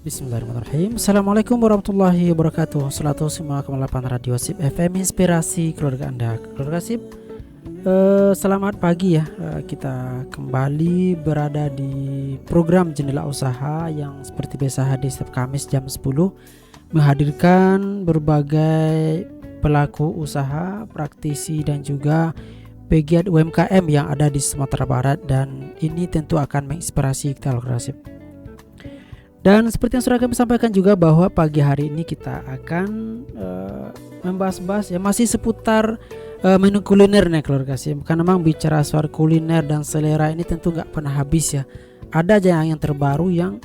Bismillahirrahmanirrahim. Assalamualaikum warahmatullahi wabarakatuh. Salatu semua kemalapan Radio Sip FM Inspirasi keluarga Anda. Keluarga Sip, selamat pagi ya. Kita kembali berada di program Jendela Usaha yang seperti biasa hadir setiap Kamis jam 10, menghadirkan berbagai pelaku usaha, praktisi dan juga pegiat UMKM yang ada di Sumatera Barat, dan ini tentu akan menginspirasi kita keluarga Sip. Dan seperti yang sudah kami sampaikan juga bahwa pagi hari ini kita akan membahas-bahas ya masih seputar menu kuliner nih keluarga sih. Karena memang bicara soal kuliner dan selera ini tentu nggak pernah habis ya. Ada aja yang terbaru yang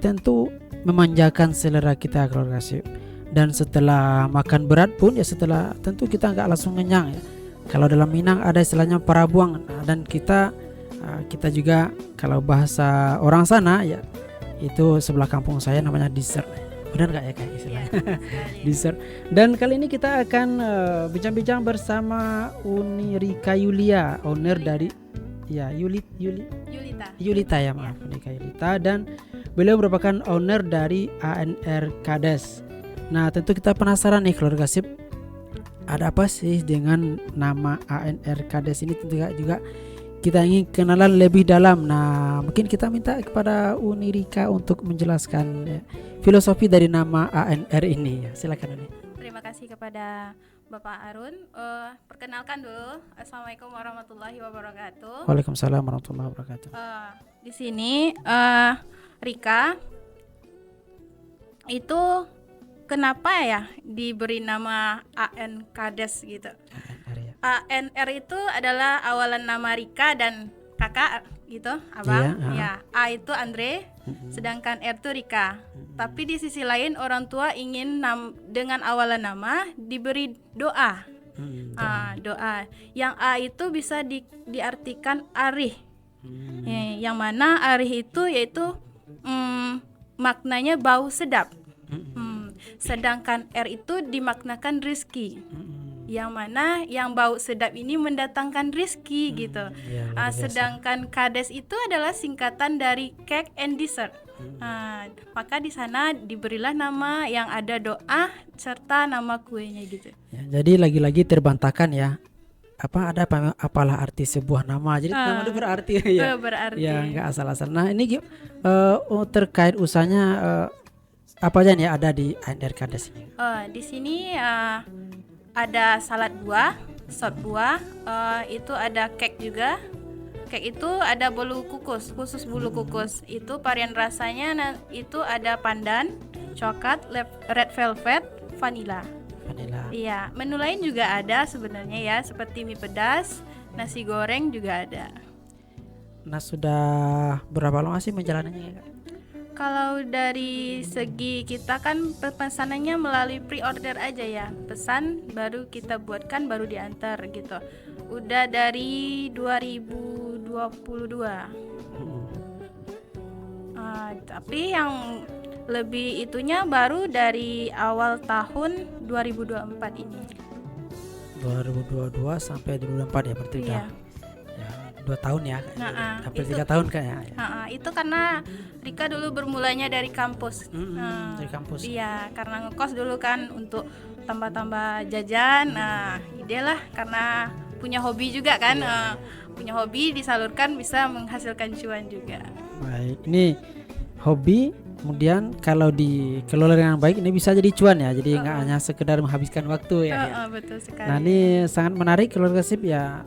tentu memanjakan selera kita keluarga sih. Dan setelah makan berat pun ya setelah tentu kita nggak langsung kenyang ya. Kalau dalam Minang ada istilahnya parabuang, dan kita juga kalau bahasa orang sana ya itu sebelah kampung saya namanya dessert. Benar nggak ya kayak istilahnya? Dessert. Dan kali ini kita akan bincang-bincang bersama Uni Rika Yulia, owner dari Yulita ya, maaf, Rika Yulita, dan beliau merupakan owner dari ANR Kades. Nah, tentu kita penasaran nih keluarga Sip, ada apa sih dengan nama ANR Kades ini? Tentu juga kita ingin kenalan lebih dalam. Nah, mungkin kita minta kepada Uni Rika untuk menjelaskan ya, filosofi dari nama ANR ini. Ya, silakan Uni. Terima kasih kepada Bapak Arun. Perkenalkan dulu, Assalamualaikum warahmatullahi wabarakatuh. Waalaikumsalam warahmatullahi wabarakatuh. Di sini Rika itu kenapa ya diberi nama AN Kades gitu? ANR ya. ANR itu adalah awalan nama Rika dan kakak gitu, abang. Ya, A itu Andre, sedangkan R itu Rika. Tapi di sisi lain orang tua ingin dengan awalan nama diberi doa. Doa. Yang A itu bisa diartikan arih. Yang mana arih itu yaitu maknanya bau sedap. Sedangkan R itu dimaknakan rizki. Yang mana yang bau sedap ini mendatangkan rizki gitu. Sedangkan Kades itu adalah singkatan dari cake and dessert. Maka di sana diberilah nama yang ada doa serta nama kuenya gitu. Ya, jadi lagi-lagi terbantahkan ya. Apalah arti sebuah nama. Jadi nama itu berarti ya. Berarti. Ya, enggak asal-asal. Nah, ini terkait usahanya apa aja nih ada di ANR Kades ini? Di sini ada salad buah, sop buah, itu ada cake juga. Cake itu ada bolu kukus, khusus bolu kukus. Itu varian rasanya itu ada pandan, coklat, red velvet, vanilla. Iya, menu lain juga ada sebenarnya ya, seperti mie pedas, nasi goreng juga ada. Nah, sudah berapa lama sih menjalannya Kak? Kalau dari segi kita kan pesanannya melalui pre-order aja ya, pesan baru kita buatkan baru diantar gitu. Udah dari 2022. Tapi yang lebih itunya baru dari awal tahun 2024 ini. 2022 sampai 2024 ya, berarti udah 2 tahun ya, hampir 3 tahun kayaknya ya. Itu karena Rika dulu bermulanya dari kampus. Dari kampus. Iya, karena ngekos dulu kan untuk tambah-tambah jajan. Ide lah karena punya hobi juga kan. Punya hobi disalurkan bisa menghasilkan cuan juga. Baik, ini hobi kemudian kalau dikelola dengan baik ini bisa jadi cuan ya. Jadi nggak hanya sekedar menghabiskan waktu ya. Betul sekali. Nah, ini sangat menarik keluarga Sip ya.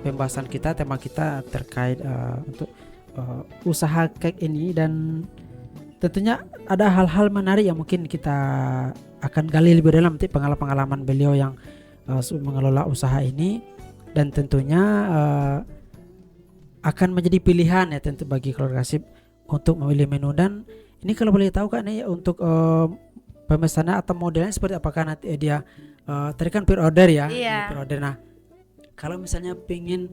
Pembahasan kita, tema kita terkait untuk usaha cake ini, dan tentunya ada hal-hal menarik yang mungkin kita akan gali lebih dalam nanti pengalaman beliau yang mengelola usaha ini, dan tentunya akan menjadi pilihan ya tentu bagi keluarga Sip untuk memilih menu. Dan ini kalau boleh tahu kan nih untuk pemesanan atau modelnya seperti apakah nanti dia tadi kan pre-order ya, pre-order. Nah, kalau misalnya pengen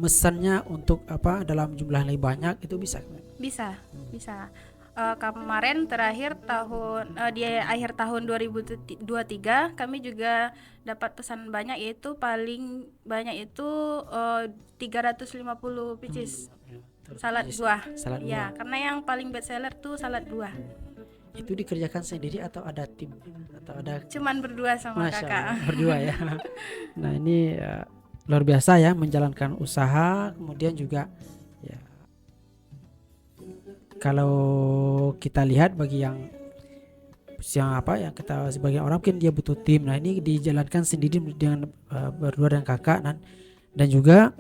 mesannya untuk dalam jumlah lebih banyak itu bisa? Bisa. Kemarin terakhir di akhir tahun 2023 kami juga dapat pesanan banyak, yaitu paling banyak itu 350 pieces. salad buah. Salad Ya, buah. karena yang paling best seller tuh salad buah. Itu dikerjakan sendiri atau ada tim atau ada? Cuman berdua sama Masya kakak. Allah, berdua ya. Nah ini luar biasa ya menjalankan usaha, kemudian juga ya kalau kita lihat bagi yang yang kita sebagai orang mungkin dia butuh tim. Nah ini dijalankan sendiri dengan berdua dengan kakak dan juga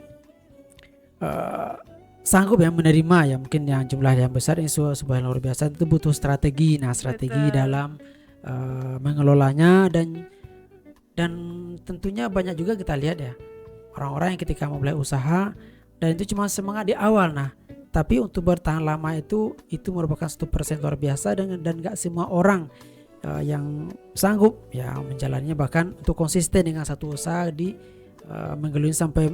sanggup ya menerima ya mungkin yang jumlah yang besar ini sebuah yang luar biasa, itu butuh strategi. Nah strategi Betul. dalam mengelolanya dan tentunya banyak juga kita lihat ya orang-orang yang ketika memulai usaha dan itu cuma semangat di awal. Nah tapi untuk bertahan lama itu merupakan satu persen luar biasa dan gak semua orang yang sanggup ya menjalannya, bahkan untuk konsisten dengan satu usaha di menggeluni sampai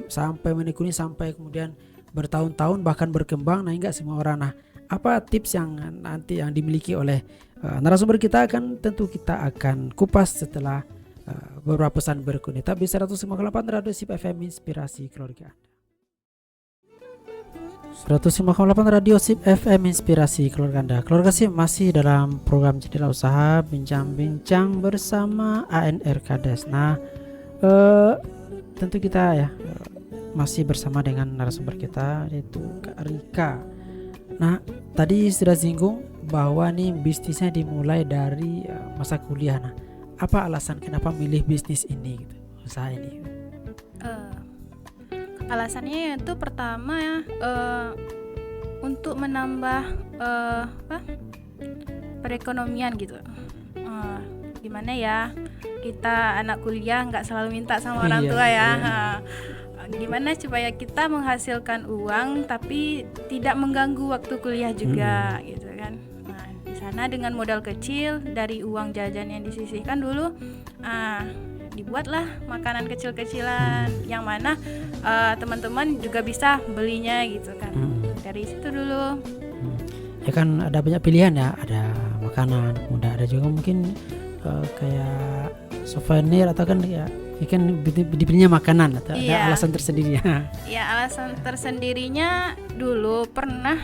menekuni sampai kemudian bertahun-tahun bahkan berkembang. Nah enggak semua orang. Nah apa tips yang nanti yang dimiliki oleh narasumber kita tentu kita akan kupas setelah beberapa pesan berikut ini. Tapi 158 Radio Sip FM Inspirasi Keluarga. 158 Radio Sip FM Inspirasi Keluarga Anda. Keluarga Sip masih dalam program Jendela Usaha bincang-bincang bersama ANR Kades. Nah tentu kita ya masih bersama dengan narasumber kita yaitu Kak Rika. Nah tadi sudah singgung bahwa nih bisnisnya dimulai dari masa kuliah. Nah apa alasan kenapa milih bisnis ini gitu, usaha ini? Alasannya itu pertama untuk menambah perekonomian gitu. Gimana ya, kita anak kuliah nggak selalu minta sama orang tua ya. Gimana supaya kita menghasilkan uang tapi tidak mengganggu waktu kuliah juga gitu kan. Nah di sana dengan modal kecil dari uang jajan yang disisihkan dulu, dibuatlah makanan kecil-kecilan yang mana teman-teman juga bisa belinya gitu kan. Dari situ dulu. Ya kan ada banyak pilihan ya, ada makanan, kemudian ada juga mungkin kayak souvenir atau kan ya kan dibelinya makanan atau ada alasan tersendiri ya. Ya alasan tersendirinya dulu pernah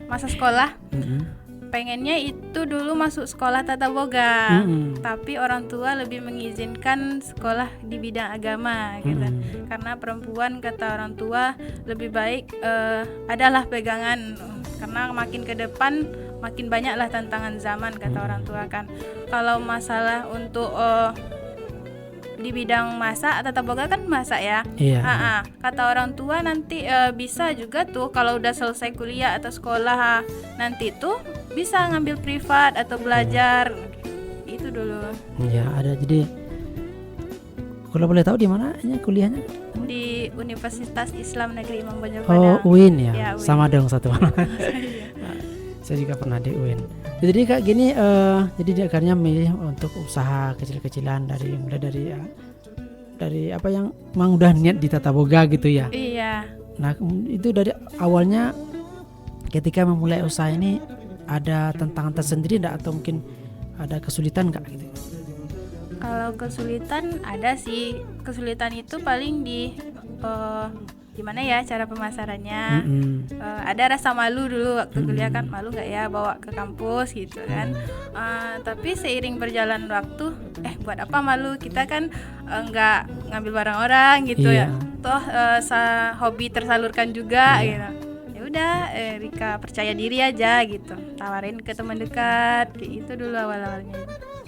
masa sekolah. Pengennya itu dulu masuk sekolah tata boga, tapi orang tua lebih mengizinkan sekolah di bidang agama gitu. Karena perempuan kata orang tua lebih baik adalah pegangan, karena makin ke depan makin banyaklah tantangan zaman kata orang tua kan. Kalau masalah untuk di bidang masak tata boga kan masak ya. Kata orang tua nanti bisa juga tuh kalau udah selesai kuliah atau sekolah nanti tuh bisa ngambil privat atau belajar itu dulu. Ya ada, jadi kalau boleh tahu di mana kuliahnya? Di Universitas Islam Negeri Imam Bonjol Oh Padang. UIN ya, Ya, UIN. sama dong satu. Saya juga pernah di UIN. Jadi kayak gini, jadi dia akhirnya milih untuk usaha kecil-kecilan mulai dari apa yang memang udah niat di tata boga gitu ya. Iya. Nah itu dari awalnya ketika memulai usaha ini ada tantangan tersendiri enggak, atau mungkin ada kesulitan enggak gitu? Kalau kesulitan ada sih. Kesulitan itu paling di gimana ya cara pemasarannya. Ada rasa malu dulu waktu kuliah kan, malu nggak ya bawa ke kampus gitu kan. Tapi seiring berjalan waktu, buat apa malu, kita kan nggak ngambil barang orang gitu ya. Toh hobi tersalurkan juga gitu. Ya udah, Rika percaya diri aja gitu, tawarin ke teman dekat, kayak itu dulu awal-awalnya.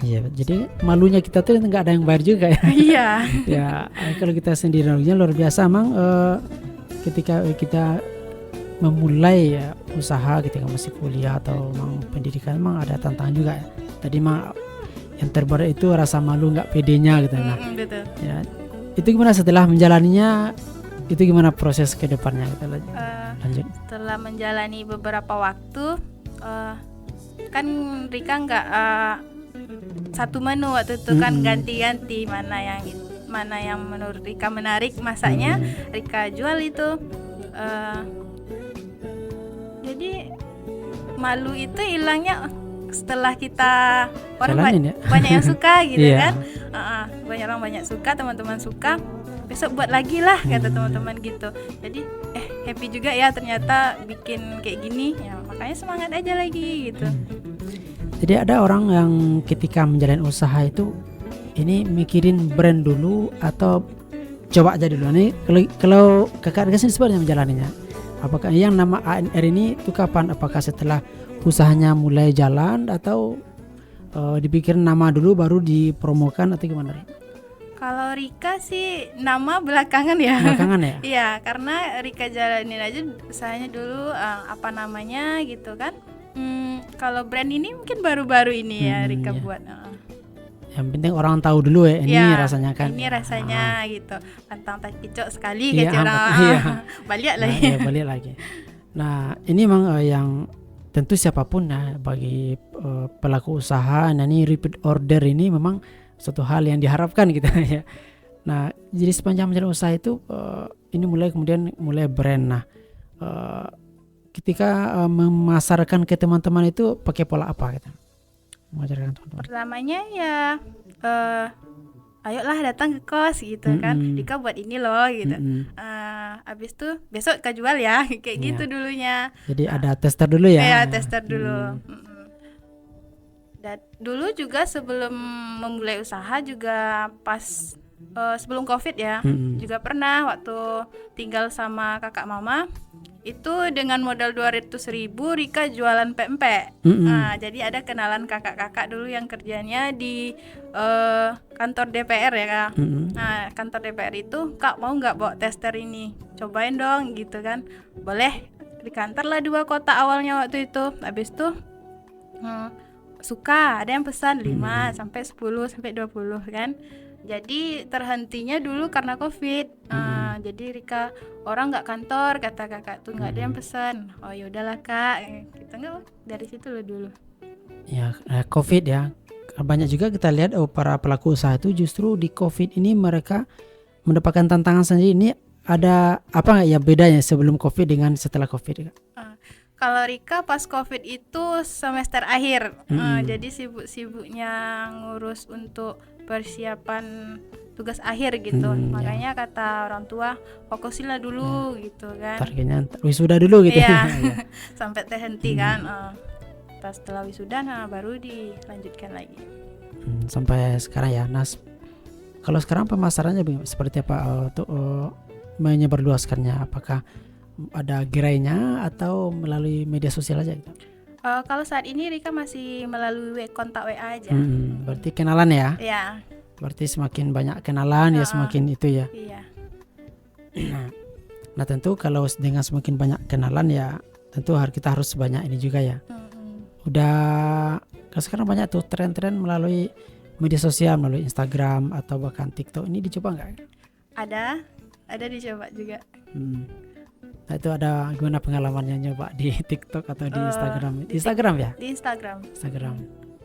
Iya, jadi malunya kita tuh nggak ada yang bayar juga ya. Iya. Ya kalau kita sendiri malunya luar biasa emang. Ketika kita memulai ya, usaha ketika masih kuliah atau memang pendidikan, memang ada tantangan juga ya. Tadi mah yang terberat itu rasa malu, nggak pedenya gitu. Nah, betul. Ya, itu gimana setelah menjalaninya? Itu gimana proses ke depannya? Kita lanjut. Setelah menjalani beberapa waktu, kan Rika nggak satu menu waktu itu kan, ganti-ganti mana yang menurut Rika menarik masaknya, Rika jual itu. Jadi malu itu hilangnya setelah kita orang banyak yang suka gitu kan. Banyak orang banyak suka, teman-teman suka. besok buat lagi lah kata teman-teman gitu. Jadi happy juga ya ternyata bikin kayak gini ya, makanya semangat aja lagi gitu. Jadi ada orang yang ketika menjalin usaha itu ini mikirin brand dulu atau coba aja dulu. Ini kalau kakak Arga sendiri sebenarnya menjalaninya, apakah yang nama ANR ini itu kapan? Apakah setelah usahanya mulai jalan atau dipikir nama dulu baru dipromokan atau gimana? Kalau Rika sih nama belakangan ya. Belakangan ya? Iya, karena Rika jalanin aja usahanya dulu apa namanya gitu kan. Kalau brand ini mungkin baru-baru ini ya Rika buat. Yang penting orang tahu dulu ya ini rasanya kan. Ini rasanya gitu. Pantang tak kicok sekali iya, gitu orang. Iya. Balik lagi. Nah, balik lagi. Nah, ini memang yang tentu siapapun ya bagi pelaku usaha, nah ini repeat order ini memang suatu hal yang diharapkan gitu ya. Nah, jadi sepanjang menjalani usaha itu ini mulai brand. Nah, ketika memasarkan ke teman-teman itu pakai pola apa gitu? Mengajarkan teman-teman. Pertamanya ya ayolah datang ke kos gitu kan. Rika buat ini loh gitu. Abis itu besok Kak jual ya kayak gitu dulunya. Jadi ada tester dulu ya. Iya, tester dulu. Dan dulu juga sebelum memulai usaha juga pas sebelum Covid ya, juga pernah waktu tinggal sama kakak mama itu dengan modal 200.000 Rika jualan pempek. Nah, jadi ada kenalan kakak-kakak dulu yang kerjanya di kantor DPR ya Kak. Nah, kantor DPR itu, Kak mau nggak bawa tester ini, cobain dong gitu kan. Boleh, di kantor lah 2 kota awalnya waktu itu. Habis itu suka, ada yang pesan 5 sampai 10 sampai 20 kan. Jadi terhentinya dulu karena Covid. Jadi Rika orang nggak kantor, kata kakak tuh nggak ada yang pesan. Oh ya udahlah Kak, kita nggak dari situ loh dulu. Ya Covid ya, banyak juga kita lihat para pelaku usaha itu justru di Covid ini mereka mendapatkan tantangan sendiri. Ini ada apa ya bedanya sebelum Covid dengan setelah Covid? Kalau Rika pas Covid itu semester akhir, jadi sibuk-sibuknya ngurus untuk persiapan tugas akhir gitu. Makanya kata orang tua fokusinlah dulu gitu kan. Targetnya wisuda dulu gitu ya. Sampai terhenti kan. Pas setelah wisuda baru dilanjutkan lagi. Sampai sekarang ya. Nah, kalau sekarang pemasarannya seperti apa untuk menyebarluaskannya? Apakah ada gerainya atau melalui media sosial aja gitu? Kalau saat ini Rika masih melalui kontak WA aja. Berarti kenalan ya? Iya. Berarti semakin banyak kenalan ya semakin itu ya. Iya. Nah tentu kalau dengan semakin banyak kenalan ya tentu kita harus sebanyak ini juga ya. Udah sekarang banyak tuh tren-tren melalui media sosial, melalui Instagram atau bahkan TikTok, ini dicoba nggak? Ada dicoba juga. Nah itu ada gimana pengalamannya nyoba di TikTok atau di Instagram? Instagram ya? Di Instagram.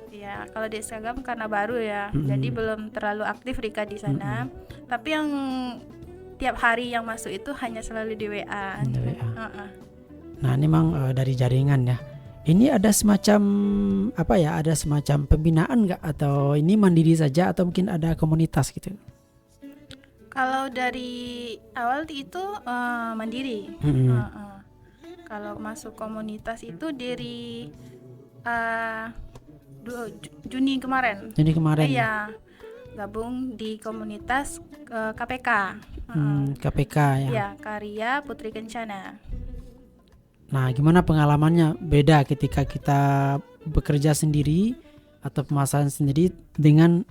Ya kalau di Instagram karena baru ya, jadi belum terlalu aktif Rika di sana. Tapi yang tiap hari yang masuk itu hanya selalu di WA. Nah ini memang dari jaringan ya. Ini ada semacam apa ya? Ada semacam pembinaan nggak atau ini mandiri saja atau mungkin ada komunitas gitu? Kalau dari awal itu mandiri. Kalau masuk komunitas itu dari Juni kemarin. Iya, gabung di komunitas KPK. KPK ya. Iya, Karya Putri Kencana. Nah, gimana pengalamannya beda ketika kita bekerja sendiri atau pemasaran sendiri dengan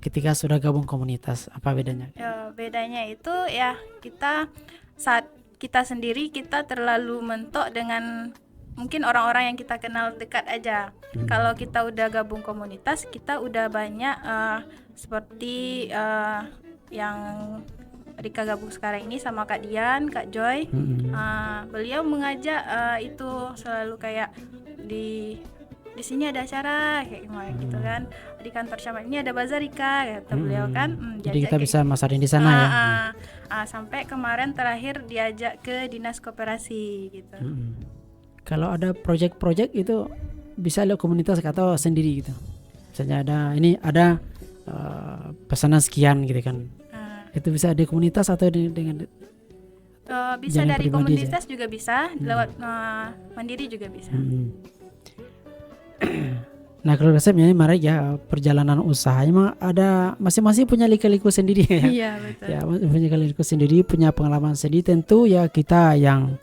ketika sudah gabung komunitas? Apa bedanya? Bedanya itu ya saat kita sendiri kita terlalu mentok dengan mungkin orang-orang yang kita kenal dekat aja. Kalau kita udah gabung komunitas, kita udah banyak seperti yang Rika gabung sekarang ini sama Kak Dian, Kak Joy. Beliau mengajak itu selalu kayak di sini ada acara kayak gitu kan, di kantor camat ini ada bazar Rika kata beliau kan. Jadi kita bisa masarin di sana ya. Sampai kemarin terakhir diajak ke dinas koperasi gitu. Kalau ada project-project itu bisa lewat komunitas atau sendiri gitu. Misalnya ada pesanan sekian gitu kan. Itu bisa di komunitas atau dengan bisa jalan dari pribadi komunitas juga bisa, lewat mandiri juga bisa. Nah, kalau resep ini menarik ya, perjalanan usahanya mah ada masing-masing punya lika-liku sendiri ya. Iya, betul. Ya, punya lika-liku sendiri, punya pengalaman sendiri. Tentu ya kita yang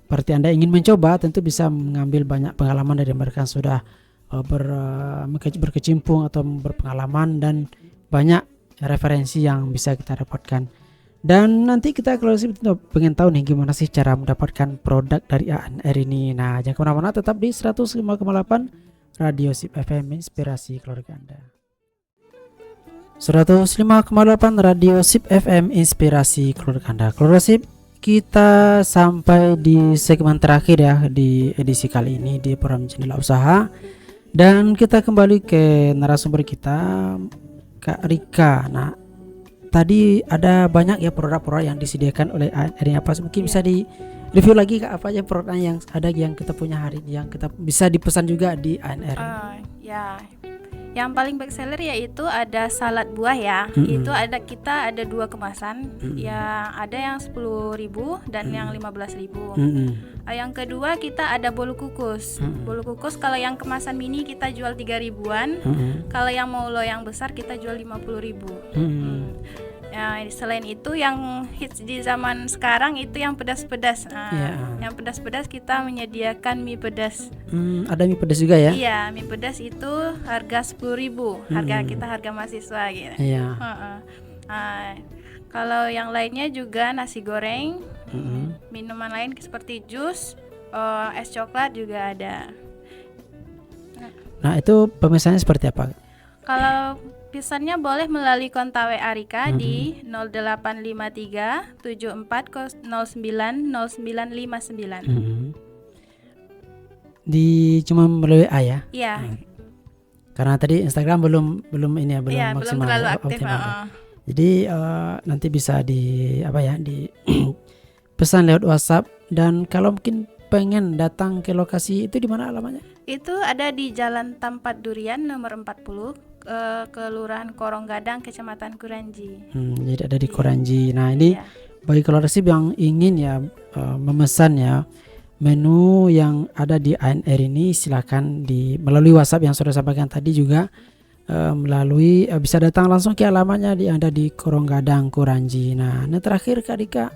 seperti Anda ingin mencoba tentu bisa mengambil banyak pengalaman dari mereka yang sudah berkecimpung atau berpengalaman, dan banyak referensi yang bisa kita dapatkan. Dan nanti kita kalau pengen tahu nih gimana sih cara mendapatkan produk dari ANR ini. Nah, jangan kemana-mana, tetap di 105,8 Radio SIP FM, Inspirasi Keluarga Anda. 105,8 Radio SIP FM, Inspirasi Keluarga Anda. Keluarga SIP, kita sampai di segmen terakhir ya di edisi kali ini di program Jendela Usaha. Dan kita kembali ke narasumber kita, Kak Rika. Nah, tadi ada banyak ya produk-produk yang disediakan oleh ANR ini. Apa mungkin bisa di review lagi Kak, apa aja produk yang ada yang kita punya hari ini yang kita bisa dipesan juga di ANR? Ya, yang paling best seller yaitu ada salad buah ya. Itu kita ada 2 kemasan. Ya, ada yang 10.000 dan yang 15.000. Yang kedua kita ada bolu kukus. Bolu kukus kalau yang kemasan mini kita jual 3.000-an. Kalau yang maulo yang besar kita jual 50.000. Ya, selain itu yang hits di zaman sekarang itu yang pedas-pedas. Yang pedas-pedas kita menyediakan mie pedas. Ada mie pedas juga ya? Iya, mie pedas itu harga 10.000. Harga kita harga mahasiswa gitu. Iya. Kalau yang lainnya juga nasi goreng, minuman lain seperti jus, es coklat juga ada. Nah, itu pemesannya seperti apa? Kalau pesannya boleh melalui kontak WA Rika di 0853 74 09 0959. Di cuma melalui WA ya? Iya. Karena tadi Instagram belum ini ya, belum Iya, maksimal. belum terlalu aktif. Jadi nanti bisa di pesan lewat WhatsApp. Dan kalau mungkin pengen datang ke lokasi itu di mana alamatnya? Itu ada di Jalan Tampat Durian nomor 40. Kelurahan Koronggadang, Kecamatan Kuranji. Jadi ada di Kuranji. Nah, ini bagi keluarga SIP yang ingin ya memesan ya menu yang ada di ANR ini, silakan melalui WhatsApp yang sudah sampaikan tadi juga, melalui bisa datang langsung ke alamatnya ada di Koronggadang, Kuranji. Nah, terakhir Kak Dika,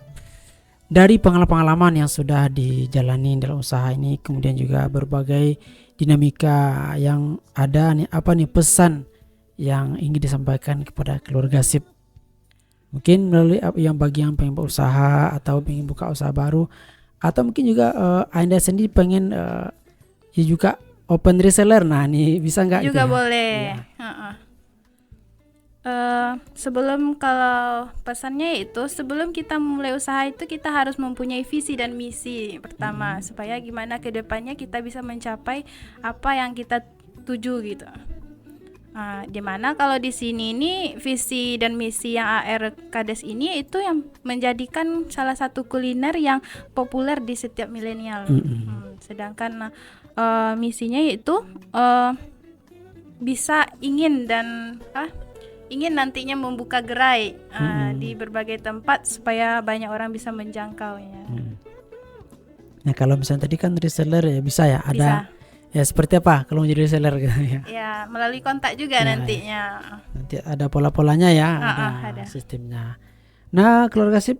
dari pengalaman yang sudah dijalani dalam usaha ini, kemudian juga berbagai dinamika yang ada nih, apa nih pesan yang ingin disampaikan kepada keluarga SIP? Mungkin melalui yang bagi yang pengen berusaha atau pengen buka usaha baru, atau mungkin juga Anda sendiri pengen ya juga open reseller. Nah, ini bisa nggak? Juga gitu boleh. Ya. Sebelum kalau pesannya itu sebelum kita memulai usaha itu kita harus mempunyai visi dan misi pertama, supaya gimana ke depannya kita bisa mencapai apa yang kita tuju gitu. Dimana kalau di sini ini visi dan misi yang AR Kades ini itu yang menjadikan salah satu kuliner yang populer di setiap milenial. Sedangkan misinya itu bisa ingin nantinya membuka gerai di berbagai tempat supaya banyak orang bisa menjangkaunya. Nah, kalau misalnya tadi kan reseller ya bisa ya, ada bisa. Ya seperti apa kalau menjadi reseller gitu ya? Ya, melalui kontak juga nantinya. Nanti ada pola-polanya ya, ada sistemnya. Nah, keluarga SIP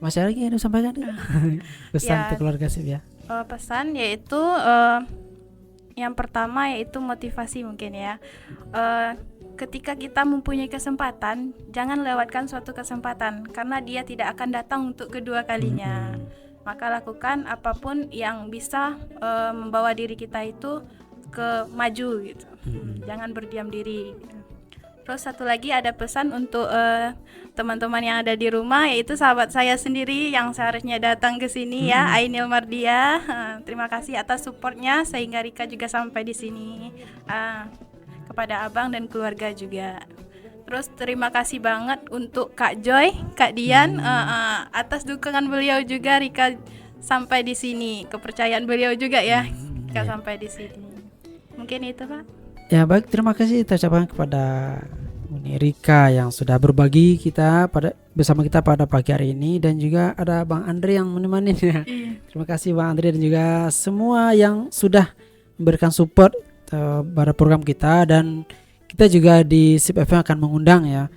masih ada yang disampaikan pesan untuk keluarga SIP ya? Pesan yaitu yang pertama yaitu motivasi mungkin ya. Ketika kita mempunyai kesempatan, jangan lewatkan suatu kesempatan karena dia tidak akan datang untuk kedua kalinya. Maka lakukan apapun yang bisa membawa diri kita itu ke maju gitu. Jangan berdiam diri. Terus satu lagi ada pesan untuk teman-teman yang ada di rumah, yaitu sahabat saya sendiri yang seharusnya datang ke sini ya, Ainil Mardia. Terima kasih atas supportnya sehingga Rika juga sampai di sini. Kepada abang dan keluarga juga. Terus terima kasih banget untuk Kak Joy, Kak Dian, atas dukungan beliau juga Rika sampai di sini. Kepercayaan beliau juga ya, Rika sampai di sini. Mungkin itu Pak. Ya baik, terima kasih ucapkan kepada ini Rika yang sudah berbagi bersama kita pada pagi hari ini, dan juga ada Bang Andre yang menemani ya. Terima kasih Bang Andre dan juga semua yang sudah memberikan support pada program kita. Dan kita juga di SIP FM akan mengundang ya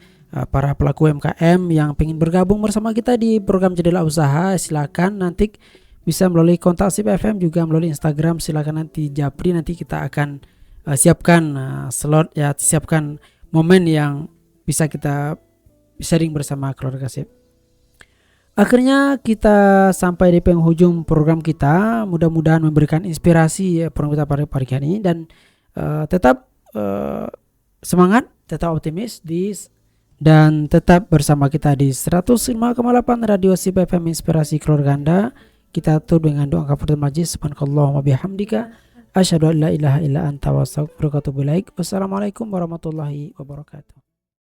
para pelaku UMKM yang ingin bergabung bersama kita di program Jendela Usaha. Silakan nanti bisa melalui kontak SIP FM, juga melalui Instagram. Silakan nanti japri, nanti kita akan siapkan slot ya, siapkan momen yang bisa kita sharing bersama keluarga SIP. Akhirnya kita sampai di penghujung program kita. Mudah-mudahan memberikan inspirasi ya program kita pada pagi hari ini, dan tetap semangat, tetap optimis dan tetap bersama kita di 105,8 Radio SIP FM, inspirasi keluarga Anda. Kita tutup dengan doa kafaratul majlis. Subhanakallahumma bihamdika asyhadu an la ilaha illa anta wa astaghfiruka wa atubu ilaik. Wassalamualaikum warahmatullahi wabarakatuh.